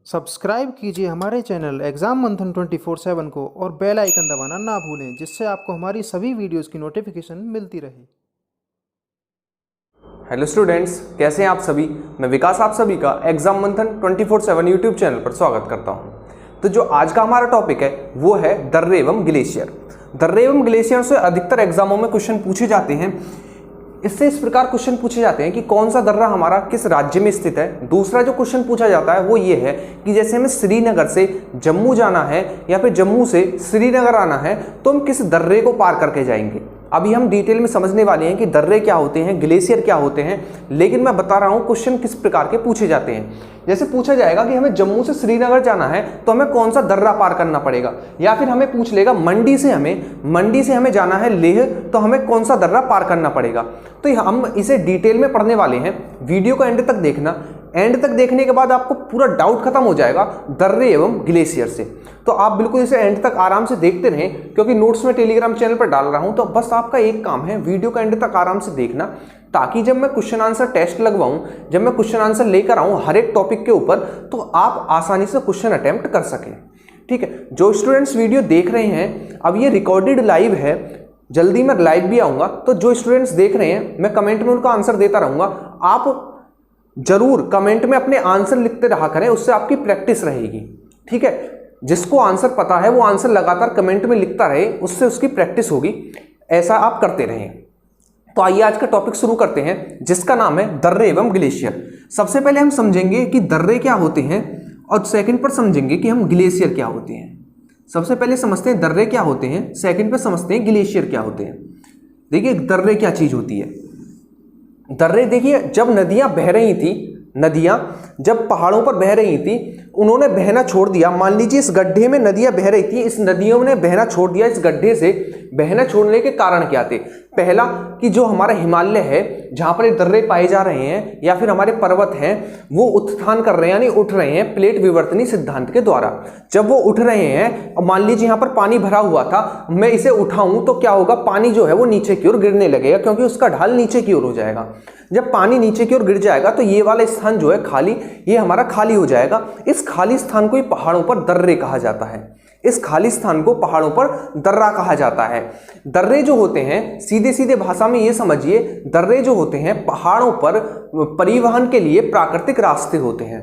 Subscribe कीजिए हमारे channel exam मंथन 24/7 को और बेल आइकन दबाना ना भूलें, जिससे आपको हमारी सभी वीडियोस की नोटिफिकेशन मिलती रहे। हेलो स्टूडेंट्स, कैसे हैं आप सभी। मैं विकास आप सभी का एग्जाम मंथन 24/7 यूट्यूब चैनल पर स्वागत करता हूं। तो जो आज का हमारा टॉपिक है वो है दर्रे एवं ग्लेशियर। दर्रे एवं ग्लेशियर से अधिकतर एग्जामों में क्वेश्चन पूछे जाते हैं। इससे इस प्रकार क्वेश्चन पूछे जाते हैं कि कौन सा दर्रा हमारा किस राज्य में स्थित है। दूसरा जो क्वेश्चन पूछा जाता है वो ये है कि जैसे हमें श्रीनगर से जम्मू जाना है या फिर जम्मू से श्रीनगर आना है तो हम किस दर्रे को पार करके जाएंगे। अभी हम डिटेल में समझने वाले हैं कि दर्रे क्या होते हैं, ग्लेशियर क्या होते हैं, लेकिन मैं बता रहा हूं क्वेश्चन किस प्रकार के पूछे जाते हैं। जैसे पूछा जाएगा कि हमें जम्मू से श्रीनगर जाना है तो हमें कौन सा दर्रा पार करना पड़ेगा, या फिर हमें पूछ लेगा मंडी से हमें जाना है लेह तो हमें कौन सा दर्रा पार करना पड़ेगा। तो हम इसे डिटेल में पढ़ने वाले हैं। वीडियो को एंड तक देखना। एंड तक देखने के बाद आपको पूरा डाउट खत्म हो जाएगा दर्रे एवं ग्लेशियर से। तो आप बिल्कुल इसे एंड तक आराम से देखते रहें, क्योंकि नोट्स में टेलीग्राम चैनल पर डाल रहा हूं। तो बस आपका एक काम है, वीडियो का एंड तक आराम से देखना, ताकि जब मैं क्वेश्चन आंसर टेस्ट लगवाऊं, जब मैं क्वेश्चन आंसर लेकर आऊं हर एक टॉपिक के ऊपर, तो आप आसानी से क्वेश्चन अटेम्प्ट कर सकें। ठीक है, जो स्टूडेंट्स वीडियो देख रहे हैं, अब ये रिकॉर्डेड लाइव है, जल्दी मैं लाइव भी आऊंगा, तो जो स्टूडेंट्स देख रहे हैं मैं कमेंट में उनका आंसर देता रहूंगा। आप जरूर कमेंट में अपने आंसर लिखते रहा करें, उससे आपकी प्रैक्टिस रहेगी। ठीक है, जिसको आंसर पता है वो आंसर लगातार कमेंट में लिखता रहे, उससे उसकी प्रैक्टिस होगी। ऐसा आप करते रहें। तो आइए आज का टॉपिक शुरू करते हैं, जिसका नाम है दर्रे एवं ग्लेशियर। सबसे पहले हम समझेंगे कि दर्रे क्या होते हैं, और सेकंड पर समझेंगे कि हम ग्लेशियर क्या होते हैं। सबसे पहले समझते हैं दर्रे क्या होते हैं, सेकंड पर समझते हैं ग्लेशियर क्या होते हैं। देखिए दर्रे क्या चीज होती है। दर्रे देखिए, जब नदियां बह रही थी, नदियां जब पहाड़ों पर बह रही थी, उन्होंने बहना छोड़ दिया। मान लीजिए इस गड्ढे में नदियां बह रही थी, इस नदियों ने बहना छोड़ दिया। इस गड्ढे से बहना छोड़ने के कारण क्या थे? पहला कि जो हमारा हिमालय है, जहां पर ये दर्रे पाए जा रहे हैं, या फिर हमारे पर्वत हैं, वो उत्थान कर रहे हैं, यानी उठ रहे हैं प्लेट विवर्तनी सिद्धांत के द्वारा। जब वो उठ रहे हैं, अब मान लीजिए यहां पर पानी भरा हुआ था, मैं इसे उठाऊं तो क्या होगा? पानी जो है वो नीचे की ओर गिरने लगेगा, क्योंकि उसका ढाल नीचे की ओर हो जाएगा। जब पानी नीचे की ओर गिर जाएगा तो ये वाला स्थान जो है खाली, ये हमारा खाली हो जाएगा। इस खाली स्थान को ही पहाड़ों पर दर्रे कहा जाता है। इस खाली स्थान को पहाड़ों पर दर्रा कहा जाता है। दर्रे जो होते हैं, सीधे सीधे भाषा में ये समझिए, दर्रे जो होते हैं पहाड़ों पर परिवहन के लिए प्राकृतिक रास्ते होते हैं।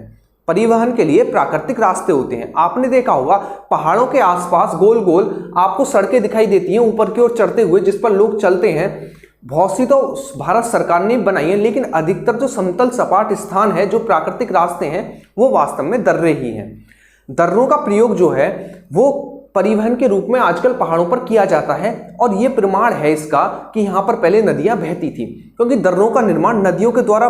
परिवहन के लिए प्राकृतिक रास्ते होते हैं। आपने देखा होगा पहाड़ों के आसपास गोल गोल आपको सड़कें दिखाई देती हैं ऊपर की ओर चढ़ते हुए, जिस पर लोग चलते हैं। बहुत सी तो भारत सरकार ने बनाई है, लेकिन अधिकतर जो समतल सपाट स्थान है, जो प्राकृतिक रास्ते हैं, वो वास्तव में दर्रे ही हैं। दर्रों का प्रयोग जो है वो परिवहन के रूप में आजकल पहाड़ों पर किया जाता है, और ये प्रमाण है इसका कि यहां पर पहले नदियां बहती थी, क्योंकि दर्रों का निर्माण नदियों के द्वारा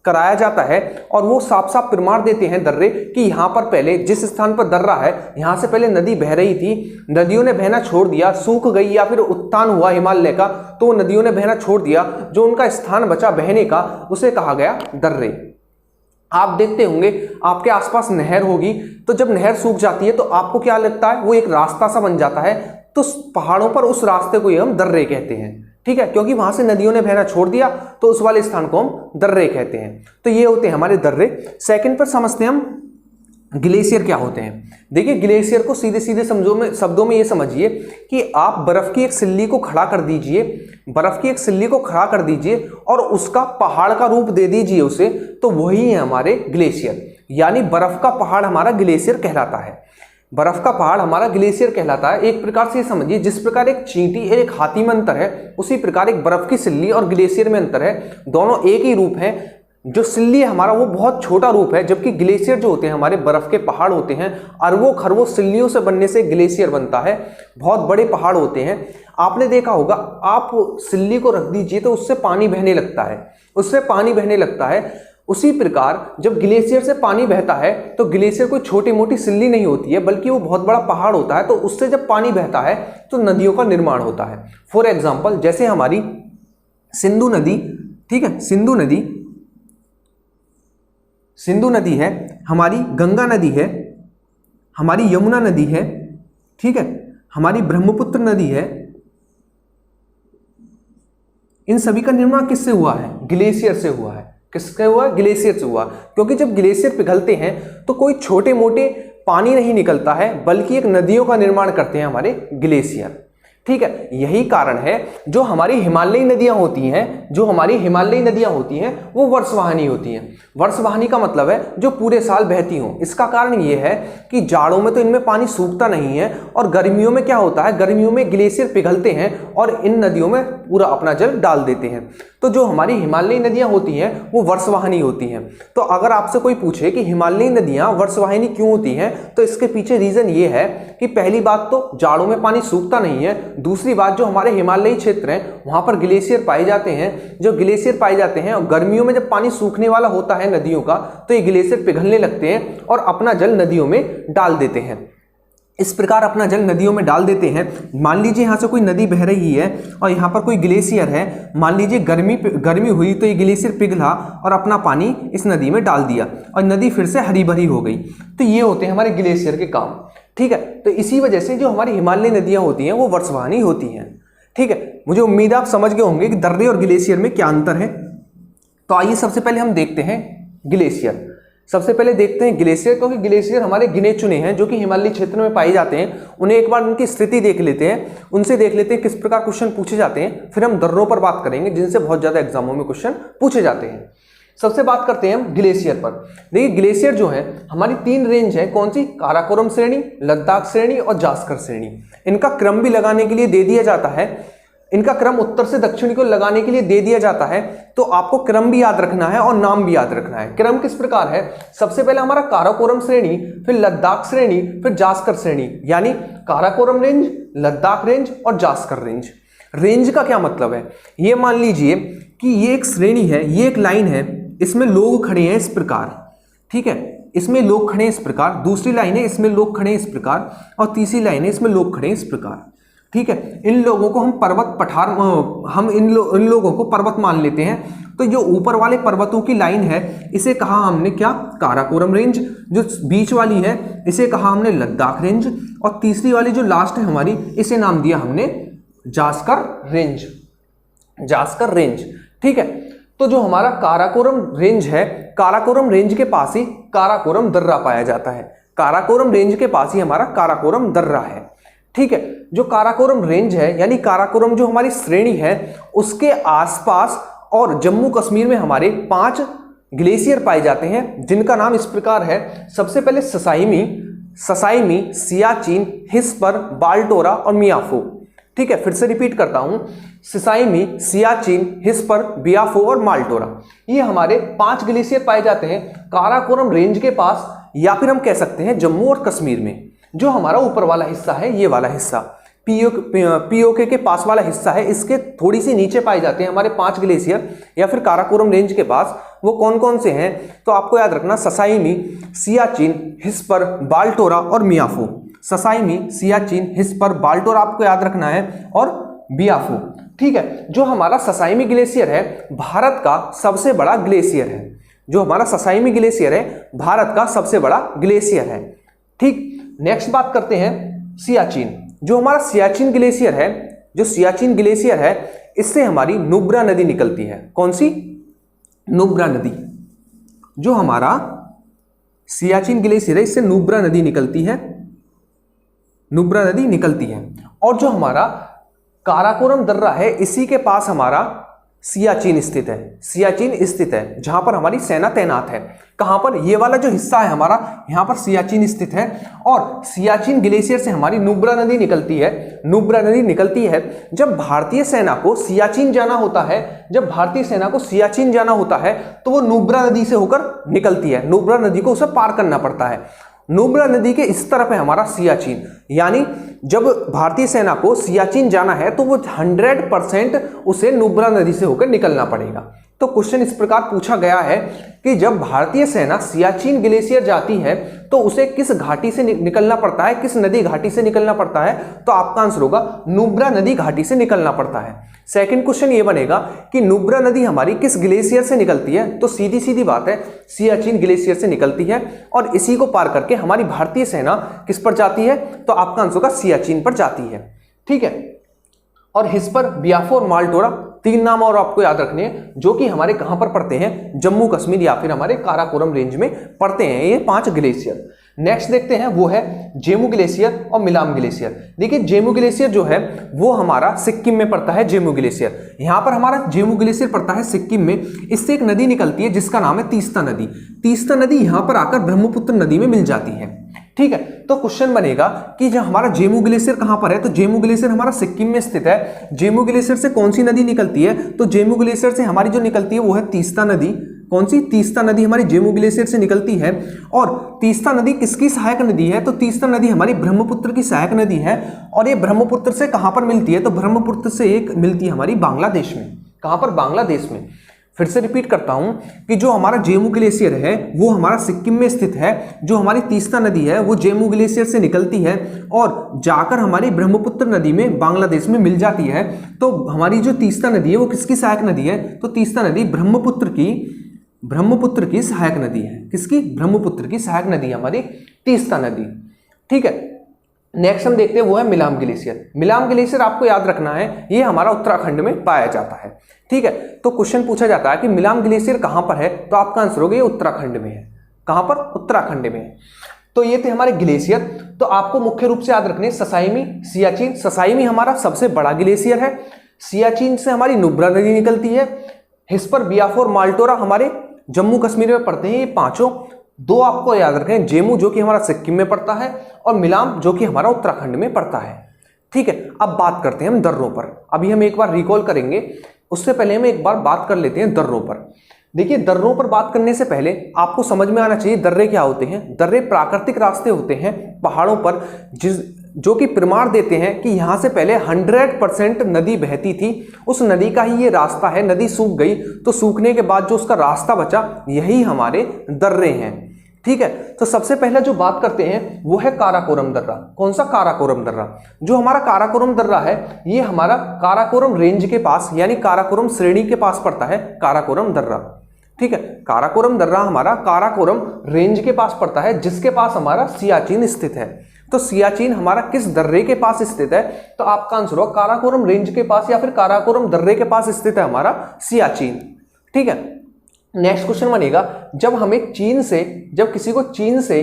कराया जाता है। और वो साफ साफ प्रमाण देते हैं दर्रे कि यहां पर पहले जिस स्थान पर दर्रा है, यहां से पहले नदी बह रही थी, नदियों ने बहना छोड़ दिया, सूख गई या फिर उत्तान हुआ हिमालय का, तो नदियों ने बहना छोड़ दिया। जो उनका स्थान बचा बहने का, उसे कहा गया दर्रे। आप देखते होंगे आपके आसपास नहर होगी, तो जब नहर सूख जाती है तो आपको क्या लगता है? वो एक रास्ता सा बन जाता है। तो पहाड़ों पर उस रास्ते को ही हम दर्रे कहते हैं। ठीक है, क्योंकि वहां से नदियों ने बहना छोड़ दिया, तो उस वाले स्थान को हम दर्रे कहते हैं। तो ये होते हैं हमारे दर्रे। सेकंड पर समझते हैं हम ग्लेशियर क्या होते हैं। देखिए ग्लेशियर को सीधे सीधे शब्दों में ये समझिए कि आप बर्फ की एक सिल्ली को खड़ा कर दीजिए, बर्फ की एक सिल्ली को खड़ा कर दीजिए और उसका पहाड़ का रूप दे दीजिए उसे, तो वही है हमारे ग्लेशियर। यानी बर्फ का पहाड़ हमारा ग्लेशियर कहलाता है। बर्फ का पहाड़ हमारा ग्लेशियर कहलाता है। एक प्रकार से समझिए, जिस प्रकार एक चींटी और एक हाथी में अंतर है, उसी प्रकार एक बर्फ की सिल्ली और ग्लेशियर में अंतर है। दोनों एक ही रूप है। जो सिल्ली है हमारा वो बहुत छोटा रूप है, जबकि ग्लेशियर जो होते हैं हमारे बर्फ के पहाड़ होते हैं। अरबों खरबों सिल्लियों से बनने से ग्लेशियर बनता है। बहुत बड़े पहाड़ होते हैं। आपने देखा होगा, आप सिल्ली को रख दीजिए तो उससे पानी बहने लगता है, उससे पानी बहने लगता है। उसी प्रकार जब ग्लेशियर से पानी बहता है तो ग्लेशियर कोई छोटी मोटी सिल्ली नहीं होती है, बल्कि वो बहुत बड़ा पहाड़ होता है। तो उससे जब पानी बहता है तो नदियों का निर्माण होता है। फॉर एग्जाम्पल, जैसे हमारी सिंधु नदी, ठीक है, सिंधु नदी है, हमारी गंगा नदी है, हमारी यमुना नदी है, ठीक है, हमारी ब्रह्मपुत्र नदी है। इन सभी का निर्माण किससे हुआ है? ग्लेशियर से हुआ है। किससे हुआ? ग्लेशियर से हुआ। क्योंकि जब ग्लेशियर पिघलते हैं तो कोई छोटे मोटे पानी नहीं निकलता है, बल्कि एक नदियों का निर्माण करते हैं हमारे ग्लेशियर। ठीक है, यही कारण है जो हमारी हिमालयी नदियां होती हैं वो वर्षवाहिनी होती हैं। वर्षवाहिनी का मतलब है जो पूरे साल बहती हों। इसका कारण ये है कि जाड़ों में तो इनमें पानी सूखता नहीं है, और गर्मियों में क्या होता है, गर्मियों में ग्लेशियर पिघलते हैं और इन नदियों में पूरा अपना जल डाल देते हैं। तो जो हमारी हिमालयी नदियां होती हैं वो वर्षवाहिनी होती हैं। तो अगर आपसे कोई पूछे कि हिमालयी नदियां वर्षवाहिनी क्यों होती हैं, तो इसके पीछे रीजन ये है कि पहली बात तो जाड़ों में पानी सूखता नहीं है, दूसरी बात जो हमारे हिमालयी क्षेत्र हैं वहां पर ग्लेशियर पाए जाते हैं। जो ग्लेशियर पाए जाते हैं और गर्मियों में जब पानी सूखने वाला होता है नदियों का, तो ये ग्लेशियर पिघलने लगते हैं और अपना जल नदियों में डाल देते हैं। इस प्रकार अपना जल नदियों में डाल देते हैं। मान लीजिए यहाँ से कोई नदी बह रही है और यहाँ पर कोई ग्लेशियर है, मान लीजिए गर्मी हुई तो ये ग्लेशियर पिघला और अपना पानी इस नदी में डाल दिया और नदी फिर से हरी भरी हो गई। तो ये होते हैं हमारे ग्लेशियर के काम। ठीक है, तो इसी वजह से जो हमारी हिमालयी नदियां होती हैं वो वर्षवाहिनी होती हैं। ठीक है, मुझे उम्मीद है आप समझ गए होंगे कि दर्रे और ग्लेशियर में क्या अंतर है। तो आइए सबसे पहले हम देखते हैं ग्लेशियर। सबसे पहले देखते हैं ग्लेशियर, क्योंकि ग्लेशियर हमारे गिने चुने हैं जो कि हिमालयी क्षेत्र में पाए जाते हैं। उन्हें एक बार उनकी स्थिति देख लेते हैं, उनसे देख लेते हैं किस प्रकार क्वेश्चन पूछे जाते हैं, फिर हम दर्रों पर बात करेंगे जिनसे बहुत ज्यादा एग्जामों में क्वेश्चन पूछे जाते हैं। सबसे बात करते हैं हम ग्लेशियर पर। देखिए ग्लेशियर जो है हमारी 3 रेंज है, कौन सी? काराकोरम श्रेणी, लद्दाख श्रेणी और जास्कर श्रेणी। इनका क्रम भी लगाने के लिए दे दिया जाता है, इनका क्रम उत्तर से दक्षिण को लगाने के लिए दे दिया जाता है। तो आपको क्रम भी याद रखना है और नाम भी याद रखना है। क्रम किस प्रकार है? सबसे पहले हमारा काराकोरम श्रेणी, फिर लद्दाख श्रेणी, फिर जास्कर श्रेणी, यानी काराकोरम रेंज, लद्दाख रेंज और जास्कर रेंज। रेंज का क्या मतलब है? ये मान लीजिए कि ये एक श्रेणी है, ये एक लाइन है, इसमें लोग खड़े हैं इस प्रकार। ठीक है, इसमें लोग खड़े हैं इस प्रकार, दूसरी लाइन है इसमें लोग खड़े हैं इस प्रकार, और तीसरी लाइन है इसमें लोग खड़े हैं इस प्रकार। ठीक है, इन लोगों को हम पर्वत पठार हम इन लोगों को पर्वत मान लेते हैं। तो जो ऊपर वाले पर्वतों की लाइन है इसे कहा हमने क्या? काराकोरम रेंज। जो बीच वाली है इसे कहा हमने लद्दाख रेंज, और तीसरी वाली जो लास्ट है हमारी इसे नाम दिया हमने जास्कर रेंज। जास्कर रेंज। ठीक है, तो जो हमारा काराकोरम रेंज है, काराकोरम रेंज के पास ही काराकोरम दर्रा पाया जाता है। काराकोरम रेंज के पास ही हमारा काराकोरम दर्रा है। ठीक है, जो काराकोरम रेंज है यानी काराकोरम जो हमारी श्रेणी है उसके आसपास और जम्मू कश्मीर में हमारे 5 ग्लेशियर पाए जाते हैं, जिनका नाम इस प्रकार है। सबसे पहले ससाइमी, सियाचिन, हिस्पर, बाल्टोरा और मियाफो। ठीक है, फिर से रिपीट करता हूं, सिसाइमी, सियाचिन, हिस्पर, बियाफो और माल्टोरा। ये हमारे 5 ग्लेशियर पाए जाते हैं काराकोरम रेंज के पास, या फिर हम कह सकते हैं जम्मू और कश्मीर में। जो हमारा ऊपर वाला हिस्सा है, ये वाला हिस्सा पीओके के पास वाला हिस्सा है, इसके थोड़ी सी नीचे पाए जाते हैं हमारे 5 ग्लेशियर या फिर काराकोरम रेंज के पास। वो कौन कौन से हैं? तो आपको याद रखना, ससाइमी, सियाचिन, हिस्पर, बाल्टोरा और मियाफो। ससाइमी, सियाचिन, हिस्पर, बाल्टोरा आपको याद रखना है, और बियाफो। ठीक है, जो हमारा ससाइमी ग्लेशियर है भारत का सबसे बड़ा ग्लेशियर है। जो हमारा ससाइमी ग्लेशियर है भारत का सबसे बड़ा ग्लेशियर है। ठीक, नेक्स्ट बात करते हैं सियाचिन। जो हमारा सियाचिन ग्लेशियर है, जो सियाचिन ग्लेशियर है इससे हमारी नुब्रा नदी निकलती है। कौन सी? नुब्रा नदी। जो हमारा सियाचिन ग्लेशियर है इससे नुब्रा नदी निकलती है, नुब्रा नदी निकलती है। और जो हमारा काराकोरम दर्रा है इसी के पास हमारा सियाचिन स्थित है। सियाचिन स्थित है जहां पर हमारी सेना तैनात है। कहां पर? ये वाला जो हिस्सा है हमारा, यहां पर सियाचिन स्थित है। और सियाचिन ग्लेशियर से हमारी नुब्रा नदी निकलती है। नुब्रा नदी निकलती है जब भारतीय सेना को सियाचिन जाना होता है। जब भारतीय सेना को सियाचिन जाना होता है तो वो नुब्रा नदी से होकर निकलती है। नुब्रा नदी को उसे पार करना पड़ता है। नुब्रा नदी के इस तरफ है हमारा सियाचिन, यानी जब भारतीय सेना को सियाचिन जाना है तो वो 100% उसे नुब्रा नदी से होकर निकलना पड़ेगा। तो क्वेश्चन इस प्रकार पूछा गया है कि जब भारतीय सेना सियाचिन ग्लेशियर जाती है तो उसे किस घाटी से निकलना पड़ता है, किस नदी घाटी से निकलना पड़ता है? तो आपका आंसर होगा नुब्रा नदी घाटी से निकलना पड़ता है। सेकंड क्वेश्चन ये बनेगा कि नुब्रा नदी हमारी किस ग्लेशियर से निकलती है? तो सीधी सीधी बात है, सियाचिन ग्लेशियर से निकलती है। और इसी को पार करके हमारी भारतीय सेना किस पर जाती है? तो आपका आंसर होगा सियाचिन पर जाती है। ठीक है, और हिस्पर, बियाफो और माल्टोरा 3 नाम और आपको याद रखने हैं जो कि हमारे कहां पर पड़ते हैं, जम्मू कश्मीर या फिर हमारे काराकोरम रेंज में पड़ते हैं ये 5 ग्लेशियर। नेक्स्ट देखते हैं वो है जेमू ग्लेशियर और मिलाम ग्लेशियर। देखिए जेमू ग्लेशियर जो है वो हमारा सिक्किम में पड़ता है। जेमू ग्लेशियर यहाँ पर हमारा जेमू ग्लेशियर पड़ता है सिक्किम में। इससे एक नदी निकलती है जिसका नाम है तीस्ता नदी। तीस्ता नदी यहाँ पर आकर ब्रह्मपुत्र नदी में मिल जाती है। ठीक है, तो क्वेश्चन बनेगा कि जो हमारा जेमू ग्लेशियर कहां पर है, तो जेमू ग्लेशियर हमारा सिक्किम में स्थित है। जेमू ग्लेशियर से कौन सी नदी निकलती है, तो जेमू ग्लेशियर से हमारी जो निकलती है वो है तीस्ता नदी। कौन सी? तीस्ता नदी हमारी जेमू ग्लेशियर से निकलती है। और तीस्ता नदी किसकी सहायक नदी है, तो तीस्ता नदी हमारी ब्रह्मपुत्र की सहायक नदी है। और ये ब्रह्मपुत्र से कहां पर मिलती है, तो ब्रह्मपुत्र से एक मिलती है हमारी बांग्लादेश में। कहां पर? बांग्लादेश में। फिर से रिपीट करता हूं कि जो हमारा जेमू ग्लेशियर है वो हमारा सिक्किम में स्थित है। जो हमारी तीस्ता नदी है वो जेमू ग्लेशियर से निकलती है और जाकर हमारी ब्रह्मपुत्र नदी में बांग्लादेश में मिल जाती है। तो हमारी जो तीस्ता नदी है वो किसकी सहायक नदी है, तो तीस्ता नदी ब्रह्मपुत्र की सहायक नदी है। किसकी? ब्रह्मपुत्र की सहायक नदी है हमारी तीस्ता नदी। ठीक है, नेक्स्ट हम देखते हैं वो है मिलाम ग्लेशियर। मिलाम ग्लेशियर आपको याद रखना है ये हमारा उत्तराखंड में पाया जाता है। ठीक है, तो क्वेश्चन पूछा जाता है कि मिलाम ग्लेशियर कहां पर है, तो आपका आंसर होगा ये उत्तराखंड में है। कहां पर? उत्तराखंड में है। तो ये थे हमारे ग्लेशियर। तो आपको मुख्य रूप से याद रखने ससाइमी, सियाचिन। ससाइमी हमारा सबसे बड़ा ग्लेशियर है। सियाचिन से हमारी नुब्रा नदी निकलती है। हिस्पर, बियाफोर, माल्टोरा हमारे जम्मू कश्मीर में पड़ते हैं ये पांचों। 2 आपको याद रखें, जेमू जो कि हमारा सिक्किम में पड़ता है और मिलाम जो कि हमारा उत्तराखंड में पड़ता है। ठीक है, अब बात करते हैं हम दर्रों पर। अभी हम एक बार रिकॉल करेंगे, उससे पहले हम एक बार बात कर लेते हैं दर्रों पर। देखिए दर्रों पर बात करने से पहले आपको समझ में आना चाहिए दर्रे क्या होते हैं। दर्रे प्राकृतिक रास्ते होते हैं पहाड़ों पर जो कि प्रमाण देते हैं कि यहां से पहले 100% नदी बहती थी। उस नदी का ही ये रास्ता है। नदी सूख गई तो सूखने के बाद जो उसका रास्ता बचा यही हमारे दर्रे हैं। ठीक है, तो सबसे पहले जो बात करते हैं वो है काराकोरम दर्रा। कौन सा? काराकोरम दर्रा। जो हमारा काराकोरम दर्रा है ये हमारा काराकोरम रेंज के पास यानी काराकोरम श्रेणी के पास पड़ता है। काराकोरम दर्रा। ठीक है, काराकोरम दर्रा हमारा काराकोरम रेंज के पास पड़ता है जिसके पास हमारा सियाचिन स्थित है। तो सियाचिन हमारा किस दर्रे के पास स्थित है, तो आपका आंसर होगा काराकोरम रेंज के पास या फिर काराकोरम दर्रे के पास स्थित है हमारा सियाचिन। ठीक है, नेक्स्ट क्वेश्चन बनेगा जब किसी को चीन से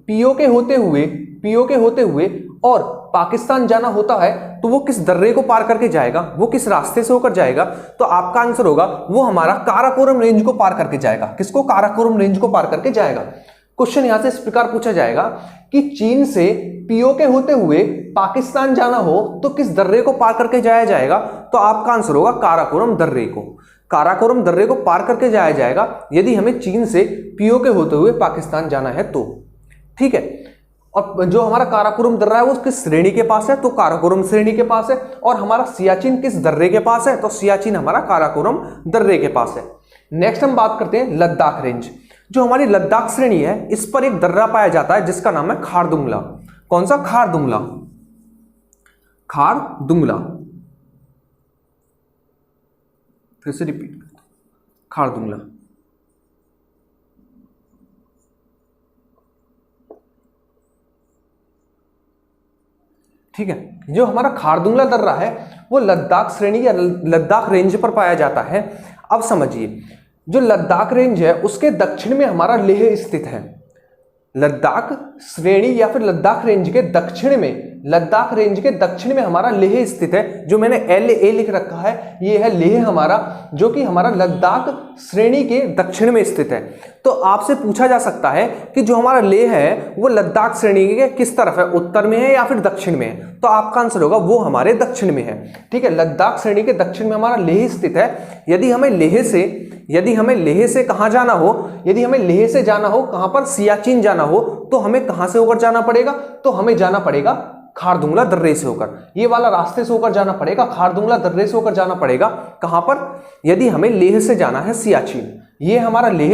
पीओके होते हुए और पाकिस्तान जाना होता है तो वो किस दर्रे को पार करके जाएगा, वो किस रास्ते से होकर जाएगा, तो आपका आंसर होगा वो हमारा काराकोरम रेंज को पार करके जाएगा। किसको? काराकोरम रेंज को पार करके जाएगा। क्वेश्चन यहां से इस प्रकार पूछा जाएगा कि चीन से पीओके होते हुए पाकिस्तान जाना हो तो किस दर्रे को पार करके जाया जाएगा, तो आपका आंसर होगा काराकोरम दर्रे को। काराकोरम दर्रे को पार करके जाया जाएगा यदि हमें चीन से पीओके होते हुए पाकिस्तान जाना है तो। ठीक है, और जो हमारा काराकोरम दर्रा है वो किस श्रेणी के पास है, तो काराकोरम श्रेणी के पास है। और हमारा सियाचिन किस दर्रे के पास है, तो सियाचिन हमारा काराकोरम दर्रे के पास है। नेक्स्ट हम बात करते हैं लद्दाख रेंज। जो हमारी लद्दाख श्रेणी है इस पर एक दर्रा पाया जाता है जिसका नाम है खारदुंगला। कौन सा? खारदुंगला। खारदुंगला। फिर से रिपीट, खारदुंगला। ठीक है, जो हमारा खारदुंगला दर्रा है वो लद्दाख श्रेणी या लद्दाख रेंज पर पाया जाता है। अब समझिए जो लद्दाख रेंज है उसके दक्षिण में हमारा लेह स्थित है। लद्दाख श्रेणी या फिर लद्दाख रेंज के दक्षिण में हमारा लेह स्थित है। जो मैंने LA लिख रखा है ये है लेह हमारा, जो कि हमारा लद्दाख श्रेणी के दक्षिण में स्थित है। तो आपसे पूछा जा सकता है कि जो हमारा लेह है वो लद्दाख श्रेणी के किस तरफ है, उत्तर में है या फिर दक्षिण में है, तो आपका आंसर होगा वो हमारे दक्षिण में है। ठीक है, लद्दाख श्रेणी के दक्षिण में हमारा लेह स्थित है। यदि हमें लेह से कहां जाना हो, यदि हमें लेह से जाना हो कहां पर, सियाचिन जाना हो, तो हमें कहां से होकर जाना पड़ेगा, तो हमें जाना पड़ेगा खारदुंगला दर्रे से होकर। ये वाला रास्ते से होकर जाना पड़ेगा, खारदुंगला दर्रे से होकर जाना पड़ेगा। कहां पर? यदि हमें लेह से जाना है सियाचिन, ये हमारा लेह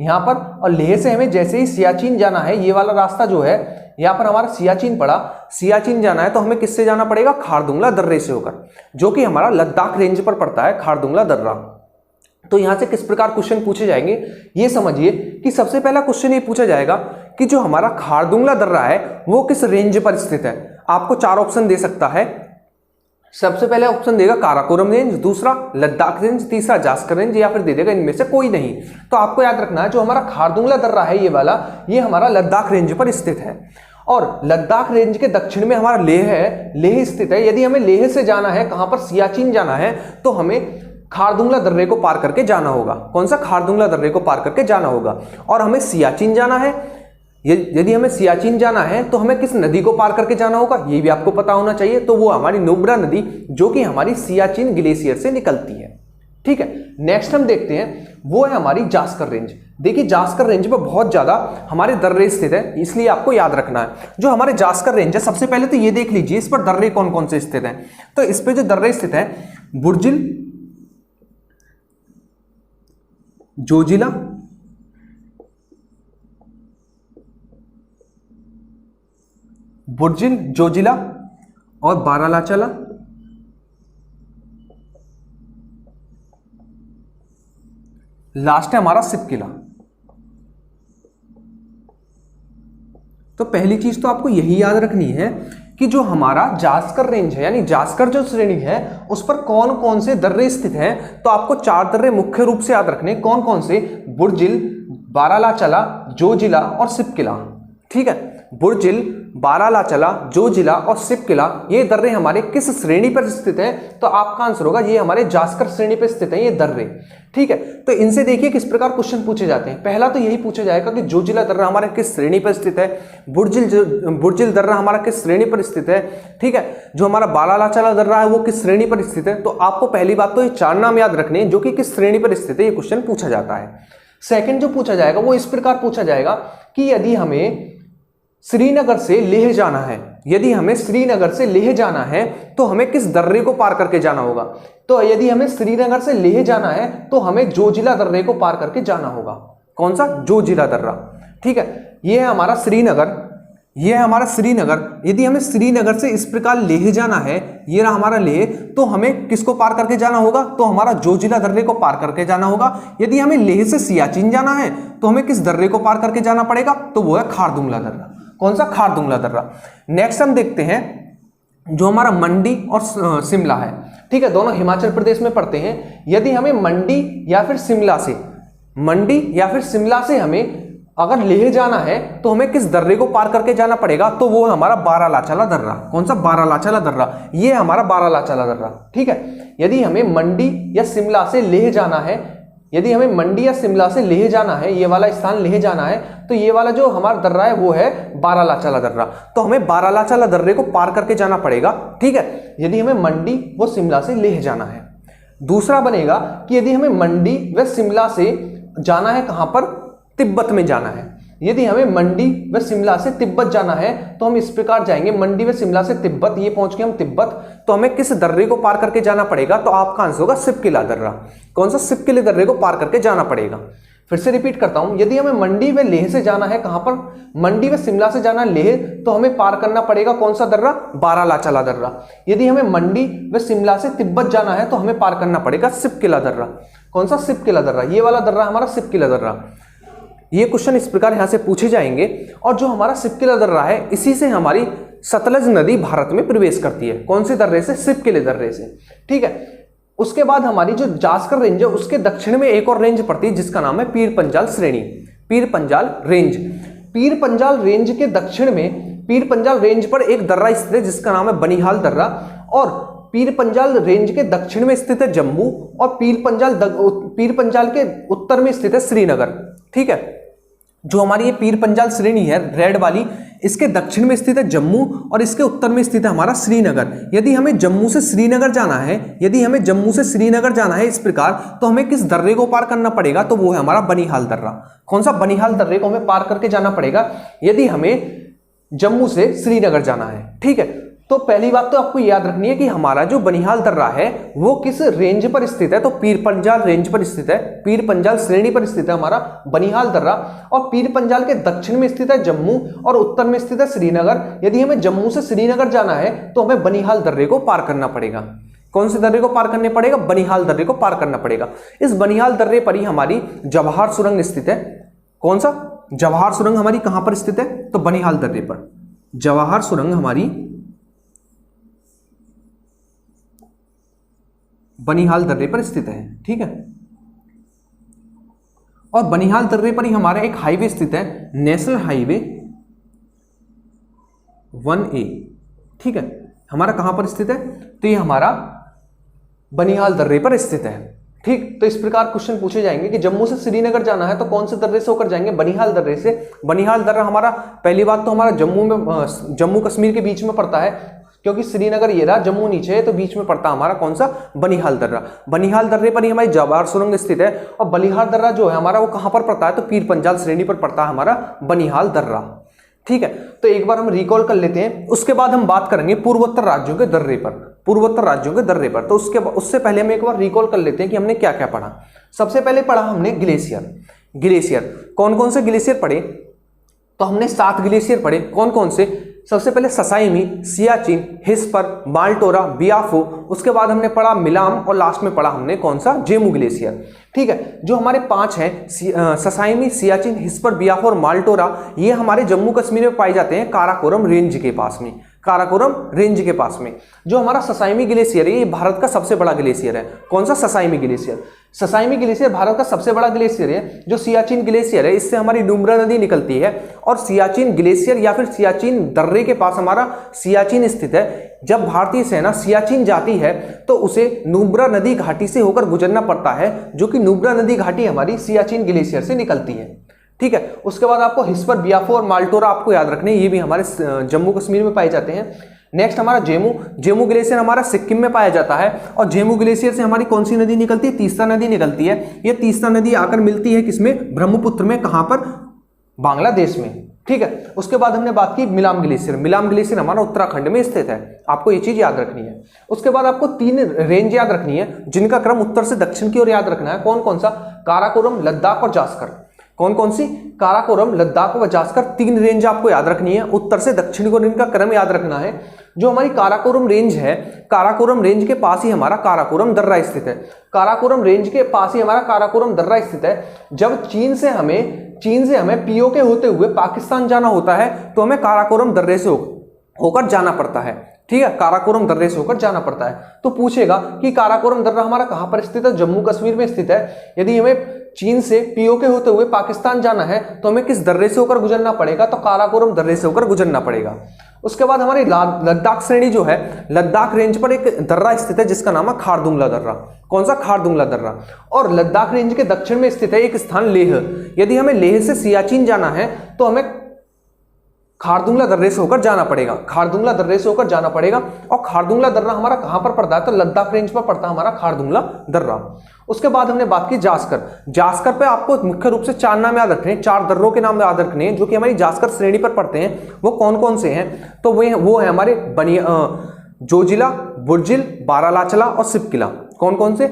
यहां पर, और लेह से हमें जैसे ही सियाचिन जाना है, ये वाला रास्ता जो है यहां पर हमारा सियाचिन पड़ा, सियाचिन जाना है तो हमें किससे जाना पड़ेगा? खारदुंगला दर्रे से होकर, जो कि हमारा लद्दाख रेंज पर पड़ता है खारदुंगला दर्रा। तो यहां से किस प्रकार क्वेश्चन पूछे जाएंगे ये समझिए कि सबसे पहला क्वेश्चन ये पूछा जाएगा कि जो हमारा खारदुंगला दर्रा है वो किस रेंज पर स्थित है। आपको 4 ऑप्शन दे सकता है सबसे पहले ऑप्शन देगा काराकोरम रेंज, दूसरा लद्दाख रेंज, तीसरा जास्कर रेंज, या फिर दे देगा इनमें से कोई नहीं। तो आपको याद रखना है जो हमारा खारदुंगला दर्रा है ये वाला, ये हमारा लद्दाख रेंज पर स्थित है और लद्दाख रेंज के दक्षिण में हमारा लेह है, लेह स्थित है। यदि हमें लेह से जाना है, कहां पर, सियाचिन जाना है, तो हमें खारदुंगला दर्रे को पार करके जाना होगा। कौन सा? खारदुंगला दर्रे को पार करके जाना होगा। और हमें सियाचिन जाना है, यदि हमें सियाचिन जाना है तो हमें किस नदी को पार करके जाना होगा, ये भी आपको पता होना चाहिए। तो वो हमारी नुब्रा नदी, जो कि हमारी सियाचिन ग्लेशियर से निकलती है। ठीक है, नेक्स्ट हम देखते हैं, वो है हमारी जास्कर रेंज। देखिए जास्कर रेंज पे बहुत ज्यादा हमारे दर्रे स्थित है, इसलिए आपको याद रखना है। जो हमारे जास्कर रेंज है, सबसे पहले तो ये देख लीजिए इस पर दर्रे कौन कौन से स्थित हैं। तो इस पे जो दर्रे स्थित है, बुर्जिल, जोजिला, बुर्जिल, जोजिला और बारालाचाला, लास्ट है हमारा सिपकिला। तो पहली चीज तो आपको यही याद रखनी है कि जो हमारा जास्कर रेंज है, यानी जास्कर जो श्रेणी है, उस पर कौन कौन से दर्रे स्थित हैं। तो आपको 4 दर्रे मुख्य रूप से याद रखने, कौन कौन से? बुर्जिल, बारालाचाला, जोजिला और सिपकिला। ठीक है, बुर्जिल, बारालाचाला, जोजिला और सिपकिला, ये दर्रे हमारे किस श्रेणी पर स्थित हैं? तो आपका आंसर होगा ये हमारे जास्कर श्रेणी पर स्थित हैं ये दर्रे। ठीक है, तो इनसे देखिए किस प्रकार क्वेश्चन पूछे जाते हैं। पहला तो यही पूछा जाएगा कि जोजिला दर्रा हमारा किस श्रेणी पर स्थित है, बुर्जिल दर्रा हमारा किस श्रेणी पर स्थित है। ठीक है, जो हमारा बारालाचाला दर्रा है वो किस श्रेणी पर स्थित है। तो आपको पहली बात तो ये 4 नाम याद रखने जो कि किस श्रेणी पर स्थित है, ये क्वेश्चन पूछा जाता है। सेकंड जो पूछा जाएगा वो इस प्रकार पूछा जाएगा कि यदि हमें श्रीनगर से लेह जाना है, यदि हमें श्रीनगर से लेह जाना है तो हमें किस दर्रे को पार करके जाना होगा। तो यदि हमें श्रीनगर से लेह जाना है तो हमें जोजिला दर्रे को पार करके जाना होगा। कौन सा? जोजिला दर्रा। ठीक है, ये है हमारा श्रीनगर, ये है हमारा श्रीनगर। यदि हमें श्रीनगर से इस प्रकार लेह जाना है, ये रहा हमारा लेह, तो हमें किसको पार करके जाना होगा? तो हमारा जोजिला दर्रे को पार करके जाना होगा। यदि हमें लेह से सियाचिन जाना है तो हमें किस दर्रे को पार करके जाना पड़ेगा? तो वो है खारदुंगला दर्रा। कौन सा? खारदुंगला दर्रा। नेक्स्ट हम देखते हैं जो हमारा मंडी और शिमला है। ठीक है, दोनों हिमाचल प्रदेश में पड़ते हैं। यदि हमें मंडी या फिर शिमला से हमें अगर लेह जाना है तो हमें किस दर्रे को पार करके जाना पड़ेगा? तो वो है हमारा बारालाचाला दर्रा। कौन सा? बारालाचाला दर्रा। ये हमारा बारालाचाला दर्रा। ठीक है, यदि हमें मंडी या शिमला से लेह जाना है, यदि हमें मंडी या शिमला से लेह जाना है, ये वाला स्थान लेह जाना है, तो ये वाला जो हमारा दर्रा है वो है बारालाचाला दर्रा। तो हमें बारालाचाला दर्रे को पार करके जाना पड़ेगा। ठीक है, यदि हमें मंडी व शिमला से लेह जाना है। दूसरा बनेगा कि यदि हमें मंडी व शिमला से जाना है, कहां पर? तिब्बत में जाना है। यदि हमें मंडी व शिमला से तिब्बत जाना है तो हम इस प्रकार जाएंगे, मंडी व शिमला से तिब्बत, ये पहुंच गए हम तिब्बत, तो हमें किस दर्रे को पार करके जाना पड़ेगा? तो आपका आंसर होगा सिपकिला दर्रा। कौन सा? सिपकिला दर्रे को पार करके जाना पड़ेगा। फिर से रिपीट करता हूं, यदि हमें मंडी व लेह से जाना है, कहां पर? मंडी व शिमला से जाना है लेह, तो हमें पार करना पड़ेगा कौन सा दर्रा? बारालाचाला दर्रा। यदि हमें मंडी व शिमला से तिब्बत जाना है तो हमें पार करना पड़ेगा सिपकिला दर्रा। कौन सा? सिपकिला दर्रा। ये वाला दर्रा हमारा सिपकिला दर्रा। ये क्वेश्चन इस प्रकार यहां से पूछे जाएंगे। और जो हमारा सिपकिला दर्रा है, इसी से हमारी सतलज नदी भारत में प्रवेश करती है। कौन से दर्रे से? सिपकिले दर्रे से। ठीक है, उसके बाद हमारी जो जास्कर रेंज है उसके दक्षिण में एक और रेंज पड़ती है जिसका नाम है पीर पंजाल श्रेणी, पीर पंजाल रेंज। पीर पंजाल रेंज के दक्षिण में, पीर पंजाल रेंज पर एक दर्रा स्थित है जिसका नाम है बनिहाल दर्रा। और पीर पंजाल रेंज के दक्षिण में स्थित है जम्मू, और पीर पंजाल के उत्तर में स्थित है श्रीनगर। ठीक है, जो हमारी ये पीर पंजाल श्रेणी है रेड वाली, इसके दक्षिण में स्थित है जम्मू और इसके उत्तर में स्थित है हमारा श्रीनगर। यदि हमें जम्मू से श्रीनगर जाना है, इस प्रकार, तो हमें किस दर्रे को पार करना पड़ेगा? तो वो है हमारा बनिहाल दर्रा। कौन सा? बनिहाल दर्रे को हमें पार करके जाना पड़ेगा यदि हमें जम्मू से श्रीनगर जाना है। ठीक है, तो पहली बात तो आपको याद रखनी है कि हमारा जो बनिहाल दर्रा है वो किस रेंज पर स्थित है? तो पीर पंजाल रेंज पर स्थित है, पीर पंजाल श्रेणी पर स्थित है हमारा बनिहाल दर्रा। और पीर पंजाल के दक्षिण में स्थित है जम्मू और उत्तर में स्थित है श्रीनगर। यदि हमें जम्मू से श्रीनगर जाना है तो हमें बनिहाल दर्रे को पार करना पड़ेगा। कौन से दर्रे को पार करने पड़ेगा? बनिहाल दर्रे को पार करना पड़ेगा। इस बनिहाल दर्रे पर ही हमारी जवाहर सुरंग स्थित है। कौन सा? जवाहर सुरंग हमारी कहां पर स्थित है? तो बनिहाल दर्रे पर जवाहर सुरंग हमारी बनिहाल दर्रे पर स्थित है। ठीक है, और बनिहाल दर्रे पर ही हमारा एक हाईवे स्थित है, नेशनल हाईवे 1A। ठीक है, हमारा कहां पर स्थित है? तो ये हमारा बनिहाल दर्रे पर स्थित है। ठीक, तो इस प्रकार क्वेश्चन पूछे जाएंगे कि जम्मू से श्रीनगर जाना है तो कौन से दर्रे से होकर जाएंगे? बनिहाल दर्रे से। बनिहाल दर्रा हमारा, पहली बात तो हमारा जम्मू कश्मीर के बीच में पड़ता है, क्योंकि श्रीनगर ये रहा, जम्मू नीचे है, तो बीच में पड़ता हमारा कौन सा? बनिहाल दर्रा। बनिहाल दर्रे पर ही हमारी जवाहर सुरंग स्थित है। और बनिहाल दर्रा जो है हमारा वो कहां पर पड़ता है? तो पीर पंजाल श्रेणी पर पड़ता है हमारा बनिहाल दर्रा। ठीक है, तो एक बार हम रिकॉल कर लेते हैं, उसके बाद हम बात करेंगे पूर्वोत्तर राज्यों के दर्रे पर। पूर्वोत्तर राज्यों के दर्रे पर, तो उससे पहले हम एक बार रिकॉल कर लेते हैं कि हमने क्या क्या पढ़ा। सबसे पहले पढ़ा हमने ग्लेशियर। ग्लेशियर कौन कौन से ग्लेशियर पढ़े? तो हमने 7 ग्लेशियर पढ़े। कौन कौन से? सबसे पहले ससाइमी, सियाचिन, हिस्पर, बाल्टोरा, बियाफो, उसके बाद हमने पढ़ा मिलाम, और लास्ट में पढ़ा हमने कौन सा? जेमू ग्लेशियर। ठीक है, जो हमारे 5 हैं, ससाइमी, सियाचिन, हिस्पर, बियाफो और माल्टोरा, ये हमारे जम्मू कश्मीर में पाए जाते हैं काराकोरम रेंज के पास में। काराकोरम रेंज के पास में जो हमारा ससाइमी ग्लेशियर है, ये भारत का सबसे बड़ा ग्लेशियर है। कौन सा? ससाइमी ग्लेशियर। ससाइमी ग्लेशियर भारत का सबसे बड़ा ग्लेशियर है। जो सियाचिन ग्लेशियर है, इससे हमारी नुब्रा नदी निकलती है, और सियाचिन ग्लेशियर या फिर सियाचिन दर्रे के पास हमारा सियाचिन स्थित है। जब भारतीय सेना सियाचिन जाती है तो उसे नुब्रा नदी घाटी से होकर गुजरना पड़ता है, जो कि नुब्रा नदी घाटी हमारी सियाचिन ग्लेशियर से निकलती है। ठीक है, उसके बाद आपको हिस्पर, बियाफो और माल्टोरा आपको याद रखने, ये भी हमारे जम्मू कश्मीर में पाए जाते हैं। नेक्स्ट हमारा जेमू ग्लेशियर हमारा सिक्किम में पाया जाता है, और जेमू ग्लेशियर से हमारी कौन सी नदी निकलती है? तीस्ता नदी निकलती है। ये तीस्ता नदी आकर मिलती है किसमें? ब्रह्मपुत्र में। कहां पर? बांग्लादेश में। ठीक है, उसके बाद हमने बात की मिलाम ग्लेशियर। मिलाम ग्लेशियर हमारा उत्तराखंड में स्थित है, आपको ये चीज याद रखनी है। उसके बाद आपको 3 रेंज याद रखनी है, जिनका क्रम उत्तर से दक्षिण की ओर याद रखना है। कौन कौन सा? काराकोरम, लद्दाख और जास्कर। कौन कौन सी? काराकोरम, लद्दाख व जास्कर, 3 रेंज आपको याद रखनी है। उत्तर से दक्षिण को इनका क्रम याद रखना है। जो हमारी काराकोरम रेंज है, काराकोरम रेंज के पास ही हमारा काराकोरम दर्रा स्थित है। काराकोरम रेंज के पास ही हमारा काराकोरम दर्रा स्थित है। जब चीन से हमें पीओके होते हुए पाकिस्तान जाना होता है तो हमें काराकोरम दर्रे से होकर जाना पड़ता है। ठीक है, काराकोरम दर्रे से होकर जाना पड़ता है। तो पूछेगा कि काराकोरम दर्रा हमारा कहां पर स्थित है? जम्मू कश्मीर में स्थित है। यदि हमें चीन से पीओके होते हुए पाकिस्तान जाना है तो हमें किस दर्रे से होकर गुजरना पड़ेगा? तो काराकोरम दर्रे से होकर गुजरना पड़ेगा। उसके बाद हमारी लद्दाख श्रेणी जो है, लद्दाख रेंज पर एक दर्रा स्थित है जिसका नाम है खारदुंगला दर्रा। कौन सा? खारदुंगला दर्रा। और लद्दाख रेंज के दक्षिण में स्थित है एक स्थान लेह। यदि हमें लेह से सियाचिन जाना है तो हमें खारदुंगला दर्रे से होकर जाना पड़ेगा। खारदुंगला दर्रे से होकर जाना पड़ेगा। और खारदुंगला दर्रा हमारा कहां पर पड़ता है? तो लद्दाख रेंज पर पड़ता है हमारा खारदुंगला दर्रा। उसके बाद हमने बात की जास्कर। जास्कर पे आपको मुख्य रूप से 4 नाम याद रखने हैं, 4 दर्रों के नाम याद रखने हैं जो कि हमारी जास्कर श्रेणी पर पड़ते हैं। वो कौन कौन से हैं? तो वो है हमारे जोजिला, बुर्जिल, बारालाचला और सिपकिला। कौन कौन से?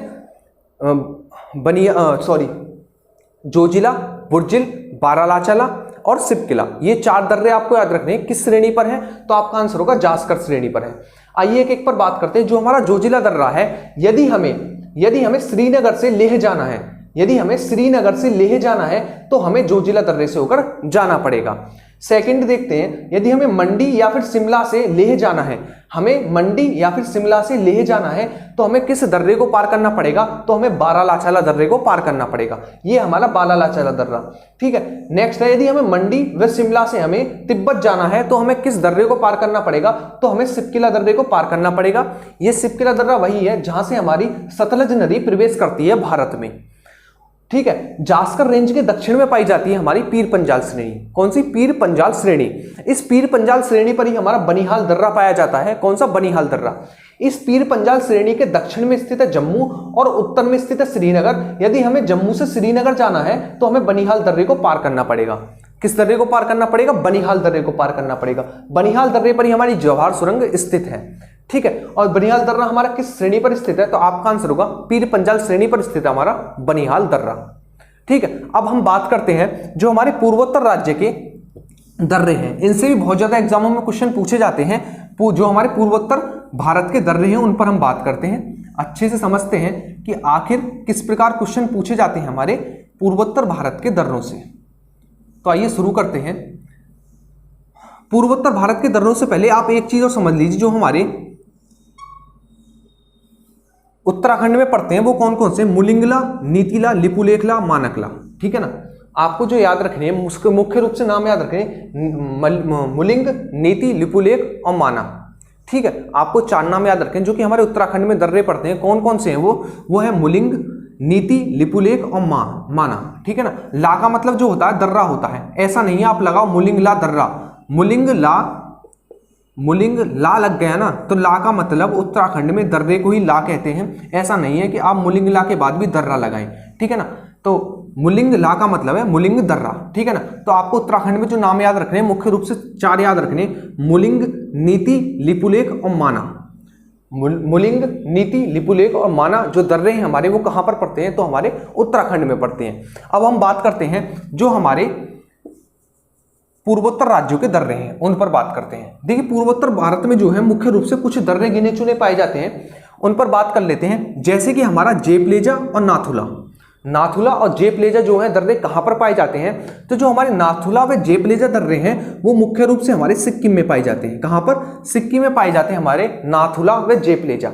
जोजिला, बुर्जिल, बारालाचला और सिपकिला, ये 4 दर्रे आपको याद रखने हैं। किस श्रेणी पर है? तो आपका आंसर होगा जास्कर श्रेणी पर है। आइए एक एक पर बात करते हैं। जो हमारा जोजिला दर्रा है, यदि हमें श्रीनगर से लेह जाना है, यदि हमें श्रीनगर से लेह जाना है तो हमें जोजिला दर्रे से होकर जाना पड़ेगा। सेकंड देखते हैं, यदि हमें मंडी या फिर शिमला से लेह जाना है, हमें मंडी या फिर शिमला से लेह जाना है तो हमें किस दर्रे को पार करना पड़ेगा? तो हमें बारालाचाला दर्रे को पार करना पड़ेगा। ये हमारा बारालाचाला दर्रा। ठीक है, नेक्स्ट है, यदि हमें मंडी व शिमला से हमें तिब्बत जाना है तो हमें किस दर्रे को पार करना पड़ेगा? तो हमें सिपकिला दर्रे को पार करना पड़ेगा। ये सिपकिला दर्रा वही है जहां से हमारी सतलज नदी प्रवेश करती है भारत में। ठीक है, जास्कर रेंज के दक्षिण में पाई जाती है हमारी पीर पंजाल श्रेणी। कौन सी? पीर पंजाल श्रेणी। इस पीर पंजाल श्रेणी पर ही हमारा बनिहाल दर्रा पाया जाता है। कौन सा? बनिहाल दर्रा। इस पीर पंजाल श्रेणी के दक्षिण में स्थित है जम्मू और उत्तर में स्थित है श्रीनगर। यदि हमें जम्मू से श्रीनगर जाना है तो हमें बनिहाल दर्रे को पार करना पड़ेगा। किस दर्रे को पार करना पड़ेगा? बनिहाल दर्रे को पार करना पड़ेगा। बनिहाल दर्रे पर ही हमारी जवाहर सुरंग स्थित है। ठीक है, और बनिहाल दर्रा हमारा किस श्रेणी पर स्थित है? तो आपका आंसर होगा पीर पंजाल श्रेणी पर स्थित है हमारा बनिहाल दर्रा। ठीक है, अब हम बात करते हैं जो हमारे पूर्वोत्तर राज्य के दर्रे हैं। इनसे भी बहुत ज्यादा एग्जामों में क्वेश्चन पूछे जाते हैं। जो हमारे पूर्वोत्तर भारत के दर्रे हैं उन पर हम बात करते हैं, अच्छे से समझते हैं कि आखिर किस प्रकार क्वेश्चन पूछे जाते हैं हमारे पूर्वोत्तर भारत के दर्रों से। तो आइए शुरू करते हैं। पूर्वोत्तर भारत के दर्रों से पहले आप एक चीज और समझ लीजिए, जो हमारे उत्तराखंड में पड़ते हैं वो कौन कौन से, मुलिंगला, नीतिला, लिपुलेखला, मानकला। ठीक है ना, आपको जो याद रखने हैं उसके मुख्य रूप से नाम याद रखने हैं, मुलिंग, नीति, लिपुलेख और माना। ठीक है, आपको 4 नाम याद रखें जो कि हमारे उत्तराखंड में दर्रे पड़ते हैं। कौन कौन से हैं वो है मुलिंग, नीति, लिपुलेख और माना। ठीक है ना, ला का मतलब जो होता है दर्रा होता है, ऐसा नहीं है आप लगाओ मुलिंग ला दर्रा, मुलिंग ला लग गया ना, तो ला का मतलब उत्तराखंड में दर्रे को ही ला कहते हैं। ऐसा नहीं है कि आप मुलिंग ला के बाद भी दर्रा लगाएं। ठीक है ना, तो मुलिंग ला का मतलब है मुलिंग दर्रा। ठीक है ना, तो आपको उत्तराखंड में जो नाम याद रखने हैं मुख्य रूप से 4 याद रखने, मुलिंग, नीति, लिपुलेख और माना। मुलिंग, नीति, लिपुलेख और माना जो दर्रे हैं हमारे वो कहां पर पड़ते हैं, तो हमारे उत्तराखंड में पड़ते हैं। अब हम बात करते हैं जो हमारे पूर्वोत्तर राज्यों के दर्रे हैं उन पर बात करते हैं। देखिए पूर्वोत्तर भारत में जो है मुख्य रूप से कुछ दर्रे गिने चुने पाए जाते हैं, उन पर बात कर लेते हैं। जैसे कि हमारा जेप्लेजा और नाथुला और जेप्लेजा जो है दर्रे कहां पर पाए जाते हैं, तो जो हमारे नाथुला व जेप्लेजा दर्रे हैं वो मुख्य रूप से हमारे सिक्किम में पाए जाते हैं। कहां पर, सिक्किम में पाए जाते हैं हमारे नाथुला व जेप्लेजा।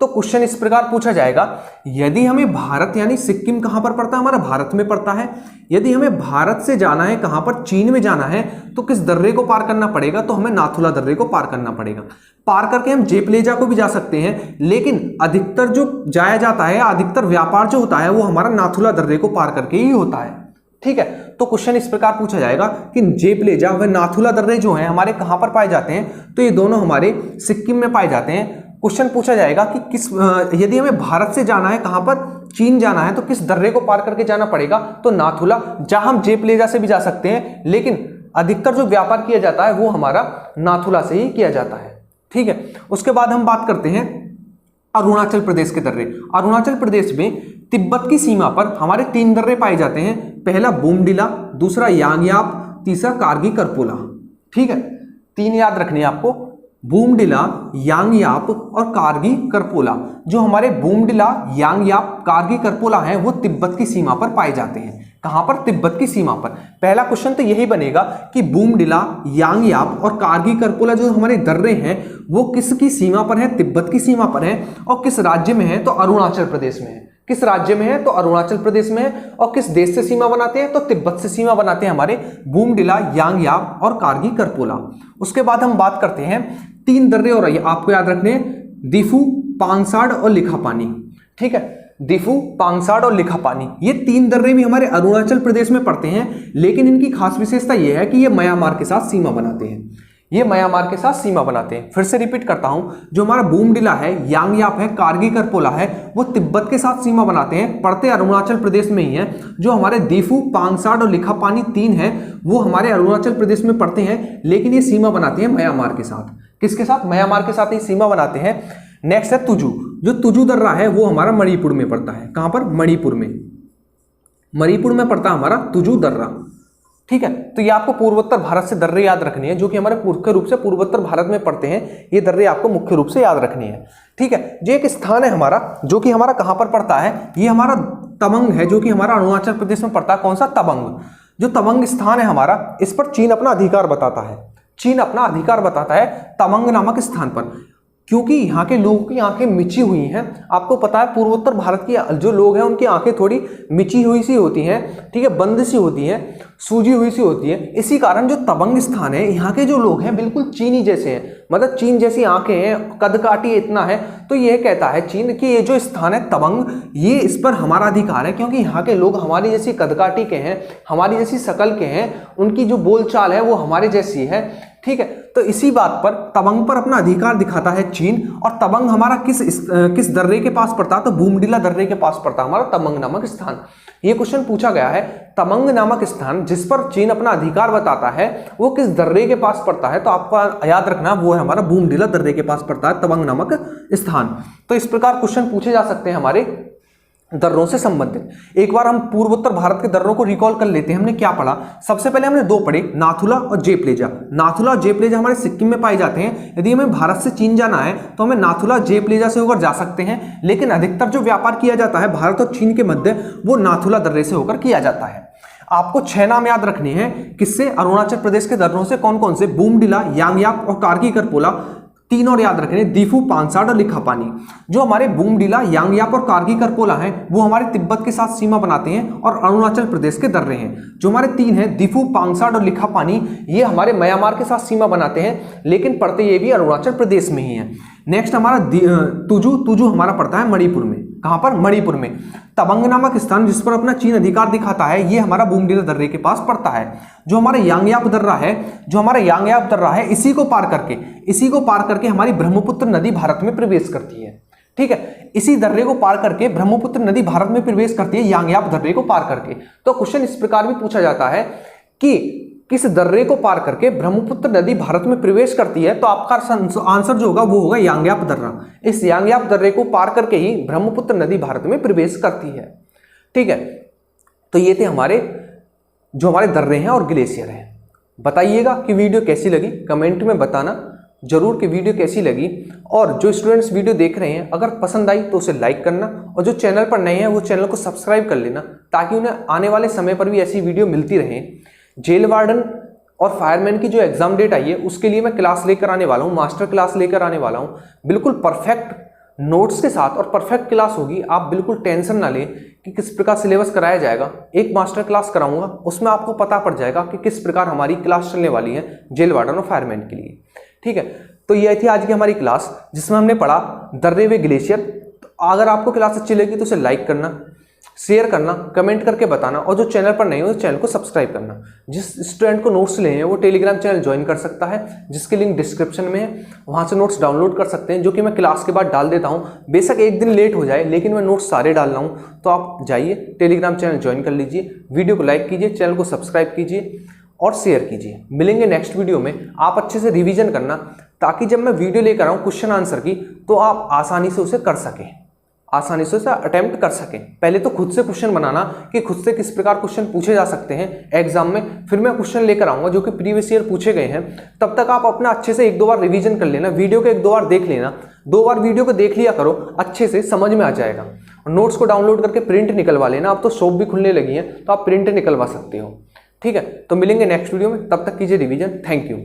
तो क्वेश्चन इस प्रकार पूछा जाएगा, यदि हमें भारत यानी सिक्किम कहां पर पड़ता है, हमारा भारत में पड़ता है, यदि हमें भारत से जाना है कहां पर, चीन में जाना है, तो किस दर्रे को पार करना पड़ेगा, तो हमें नाथुला दर्रे को पार करना पड़ेगा। पार करके हम जेप्लेजा को भी जा सकते हैं, लेकिन अधिकतर जो जाया जाता है, अधिकतर व्यापार जो होता है वो हमारा नाथुला दर्रे को पार करके ही होता है। ठीक है, तो क्वेश्चन इस प्रकार पूछा जाएगा कि जेप्लेजा व नाथुला दर्रे जो हैं हमारे कहां पर पाए जाते हैं, तो ये दोनों हमारे सिक्किम में पाए जाते हैं। क्वेश्चन पूछा जाएगा कि यदि हमें भारत से जाना है कहां पर, चीन जाना है, तो किस दर्रे को पार करके जाना पड़ेगा, तो नाथुला। जहां हम जेप्लेजा से भी जा सकते हैं, लेकिन अधिकतर जो व्यापार किया जाता है वो हमारा नाथुला से ही किया जाता है। ठीक है, उसके बाद हम बात करते हैं अरुणाचल प्रदेश के दर्रे। अरुणाचल प्रदेश में तिब्बत की सीमा पर हमारे 3 दर्रे पाए जाते हैं। पहला बोमडिला, दूसरा यांगयाप, तीसरा कारगी करपोला। ठीक है, 3 याद रखने हैं आपको, बूमडिला, यांगयाप और कारगी करपोला। जो हमारे बूमडिला, यांगयाप, कारगी करपोला हैं वो तिब्बत की सीमा पर पाए जाते हैं। कहां पर, तिब्बत की सीमा पर। पहला क्वेश्चन तो यही बनेगा कि बूमडिला, यांगयाप और कारगी करपोला जो हमारे दर्रे हैं वो किसकी सीमा पर है, तिब्बत की सीमा पर है। और किस राज्य में है, तो अरुणाचल प्रदेश में है। किस राज्य में है, तो अरुणाचल प्रदेश में है। और किस देश से सीमा बनाते हैं, तो तिब्बत से सीमा बनाते हैं हमारे बूमडिला, यांगयाप और कारगी करपोला। उसके बाद हम बात करते हैं 3 दर्रे और आपको याद रखने हैं, दिफू, पांगसाड़ और लिखापानी। ठीक है, दिफू, पांगसाड़ और लिखापानी ये 3 दर्रे भी हमारे अरुणाचल प्रदेश में पड़ते हैं, लेकिन इनकी खास विशेषता यह है कि ये म्यांमार के साथ सीमा बनाते हैं। ये म्यांमार के साथ सीमा बनाते हैं। फिर से रिपीट करता हूं, जो हमारा बूमडिला है, यांगयाप है, कारगी करपोला है, वो तिब्बत के साथ सीमा बनाते हैं, पड़ते अरुणाचल प्रदेश में ही है। जो हमारे दिफू, पांगसाड़ और लिखापानी 3 हैं वो हमारे अरुणाचल प्रदेश में पड़ते हैं, लेकिन ये सीमा बनाते हैं म्यांमार के साथ। किसके साथ, म्यांमार के साथ ही सीमा बनाते हैं। नेक्स्ट है तुजू। जो तुजू दर्रा है वो हमारा मणिपुर में पड़ता है। कहां पर, मणिपुर में पड़ता है हमारा तुजू दर्रा। ठीक है, तो ये आपको पूर्वोत्तर भारत से दर्रे याद रखनी है जो कि हमारे मुख्य रूप से पूर्वोत्तर भारत में पड़ते हैं। ये दर्रे आपको मुख्य रूप से याद रखनी है। ठीक है, जो एक स्थान है हमारा जो कि हमारा कहां पर पड़ता है, ये हमारा तवांग है जो कि हमारा अरुणाचल प्रदेश में पड़ता है। कौन सा, तवांग। जो तवांग स्थान है हमारा, इस पर चीन अपना अधिकार बताता है। चीन अपना अधिकार बताता है तवांग नामक स्थान पर, क्योंकि यहाँ के लोगों की आंखें मिची हुई हैं। आपको पता है पूर्वोत्तर भारत के जो लोग हैं उनकी आंखें थोड़ी मिची हुई सी होती हैं। ठीक है, बंद सी होती हैं, सूजी हुई सी होती है। इसी कारण जो तवांग स्थान है, यहाँ के जो लोग हैं बिल्कुल चीनी जैसे हैं, मतलब चीन जैसी आंखें हैं, कद काठी इतना है। तो यह कहता है चीन कि ये जो स्थान है तवांग, ये इस पर हमारा अधिकार है, क्योंकि यहाँ के लोग हमारी जैसी कदकाठी के हैं, हमारी जैसी शकल के हैं, उनकी जो बोलचाल है वो हमारे जैसी है। ठीक है, तो इसी बात पर तवांग पर अपना अधिकार दिखाता है चीन। और तवांग हमारा किस दर्रे के पास पड़ता है, तो बूमडिला दर्रे के पास पड़ता है हमारा तवांग नामक स्थान। ये क्वेश्चन पूछा गया है, तवांग नामक स्थान जिस पर चीन अपना अधिकार बताता है वो किस दर्रे के पास पड़ता है, तो आपको याद रखना वो है हमारा बूमडिला दर्रे के पास पड़ता है तवांग नामक स्थान। तो इस प्रकार क्वेश्चन पूछे जा सकते हैं हमारे दर्रों से संबंधित। एक बार हम पूर्वोत्तर भारत के दर्रों को रिकॉल कर लेते हैं। हमने क्या पढ़ा, सबसे पहले हमने 2 पढ़े, नाथुला और जेप्लेजा। नाथुला और जेप्लेजा हमारे सिक्किम में पाए जाते हैं। यदि हमें भारत से चीन जाना है तो हमें नाथुला जेप्लेजा से होकर जा सकते हैं, लेकिन अधिकतर जो व्यापार किया जाता है भारत और चीन के मध्य वो नाथुला दर्रे से होकर किया जाता है। आपको 6 नाम याद रखने हैं। किससे, अरुणाचल प्रदेश के दर्रों से। कौन कौन से, बूमडिला, यांगयाप और कारगी करपोला तीन और याद रखने, दीफू, पांसाड और लिखापानी। जो हमारे बूमडीला, यांगयाप और कारगी करकोला हैं वो हमारे तिब्बत के साथ सीमा बनाते हैं और अरुणाचल प्रदेश के दर्रे हैं। जो हमारे तीन हैं, दीफू, पांसाड और लिखापानी, ये हमारे म्यांमार के साथ सीमा बनाते हैं, लेकिन पड़ते ये भी अरुणाचल प्रदेश में ही है। नेक्स्ट हमारा तुजू हमारा पड़ता है मणिपुर में। कहां पर? मणिपुर में। तवांग नामक स्थान जिस पर अपना चीन अधिकार दिखाता है, ये हमारा बूमडीला दर्रे के पास पड़ता है। जो हमारा यांगयाप दर्रा है, इसी को पार करके हमारी ब्रह्मपुत्र नदी भारत में प्रवेश करती है। ठीक है, इसी दर्रे को पार करके ब्रह्मपुत्र नदी भारत में प्रवेश करती है, यांगयाप दर्रे को पार करके। तो क्वेश्चन इस प्रकार भी पूछा जाता है कि किस दर्रे को पार करके ब्रह्मपुत्र नदी भारत में प्रवेश करती है, तो आपका आंसर जो होगा वो होगा यांगयाप दर्रा। इस यांगयाप दर्रे को पार करके ही ब्रह्मपुत्र नदी भारत में प्रवेश करती है। ठीक है, तो ये थे हमारे दर्रे हैं और ग्लेशियर हैं। बताइएगा कि वीडियो कैसी लगी, कमेंट में बताना जरूर कि वीडियो कैसी लगी। और जो स्टूडेंट्स वीडियो देख रहे हैं, अगर पसंद आई तो उसे लाइक करना, और जो चैनल पर नए हैं वो चैनल को सब्सक्राइब कर लेना, ताकि उन्हें आने वाले समय पर भी ऐसी वीडियो मिलती रहे। जेल वार्डन और फायरमैन की जो एग्जाम डेट आई है उसके लिए मैं क्लास लेकर आने वाला हूँ, मास्टर क्लास लेकर आने वाला हूँ, बिल्कुल परफेक्ट नोट्स के साथ, और परफेक्ट क्लास होगी। आप बिल्कुल टेंशन ना लें कि किस प्रकार सिलेबस कराया जाएगा। एक मास्टर क्लास कराऊंगा, उसमें आपको पता पड़ जाएगा कि किस प्रकार हमारी क्लास चलने वाली है जेल वार्डन और फायरमैन के लिए। ठीक है, तो ये थी आज की हमारी क्लास जिसमें हमने पढ़ा दर्रे व ग्लेशियर। तो अगर आपको क्लास अच्छी लगी तो उसे लाइक करना, शेयर करना, कमेंट करके बताना, और जो चैनल पर नहीं हो उस चैनल को सब्सक्राइब करना। जिस स्टूडेंट को नोट्स लेने हैं वो टेलीग्राम चैनल ज्वाइन कर सकता है, जिसकी लिंक डिस्क्रिप्शन में है। वहां से नोट्स डाउनलोड कर सकते हैं, जो कि मैं क्लास के बाद डाल देता हूं। बेशक एक दिन लेट हो जाए, लेकिन मैं नोट्स सारे डाल रहा हूं। तो आप जाइए टेलीग्राम चैनल ज्वाइन कर लीजिए, वीडियो को लाइक कीजिए, चैनल को सब्सक्राइब कीजिए और शेयर कीजिए। मिलेंगे नेक्स्ट वीडियो में। आप अच्छे से रिवीजन करना, ताकि जब मैं वीडियो लेकर आऊँ क्वेश्चन आंसर की, तो आप आसानी से उसे कर सकें, आसानी से उसे अटेम्प्ट कर सकें। पहले तो खुद से क्वेश्चन बनाना कि खुद से किस प्रकार क्वेश्चन पूछे जा सकते हैं एग्जाम में, फिर मैं क्वेश्चन लेकर आऊंगा जो कि प्रीवियस ईयर पूछे गए हैं। तब तक आप अपना अच्छे से एक दो बार रिवीजन कर लेना, वीडियो को एक दो बार देख लेना, 2 बार वीडियो को देख लिया करो, अच्छे से समझ में आ जाएगा। नोट्स को डाउनलोड करके प्रिंट निकलवा लेना, अब तो शॉप भी खुलने लगी है तो आप प्रिंट निकलवा सकते हो। ठीक है, तो मिलेंगे नेक्स्ट वीडियो में, तब तक कीजिए रिवीजन। Thank you.